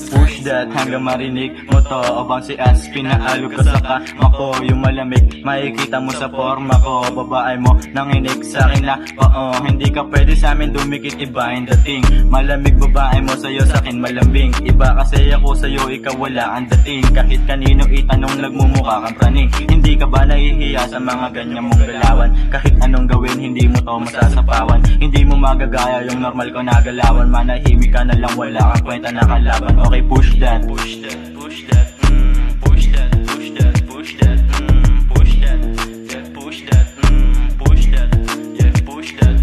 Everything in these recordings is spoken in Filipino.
Push that hanggang marinig mo to. Abang si As, pinaalog ka sa kama ko. Yung malamig, makikita mo sa forma ko. Babae mo, nanginig sa akin na oo, hindi ka pwede sa amin dumikit, iba yung dating. Malamig babae mo, sa'yo sa'kin malambing. Iba kasi ako sa'yo, ikaw wala ang dating. Kahit kanino itanong, nagmumukha kang praning. Hindi ka ba nahihiya sa mga ganyan mong galawan? Kahit anong gawin, hindi mo to masasapawan. Hindi mo magagaya yung normal ko na galawan. Manahimik ka na lang, wala kang kwenta na kalaban. Okay, push that, push that, push that, push that, push that, push that, push that, yeah, push that, push that, yeah, push that.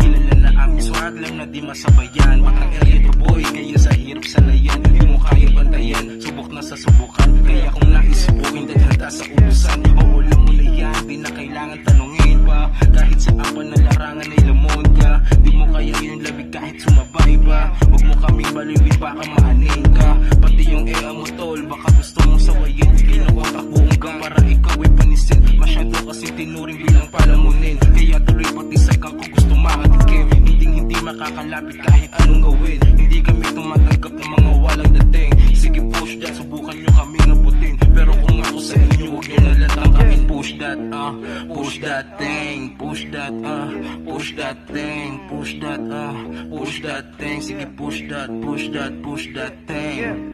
Kilala na aming swag, lang na di masabayan. Batang electro boy, kaya sa hirap sanayan. Di mo kaya bantayan, subok na sa subukan. Kaya kung naisubukin, dahil handa sa ubusan. Oo, alam mo na yan, di na kailangan tanungin pa. Kahit sa apan na larangan ay lamon ka. Di mo kaya yung labig kahit sumabay ba. Huwag mo kaming baliwin, baka maaning ka. Pati yung ea mo tol, baka gusto mong sawayin. Ginawa ka buong gang para ikaw ay panisin. Masyado kasi tinuring bilang palamunin. Kaya tuloy pati sa gang ko gusto makatikim. Hindi makakalapit kahit anong gawin. Hindi kami tumatanggap ng mga walang dating. Sige push that, subukan nyo kami ngabutin. Pero kung ako sa inyo, huwag nyo nalatangkain. Push that, push that thing. Push that, push that thing. Push that, push that thing. Sige push that, push that, push that thing.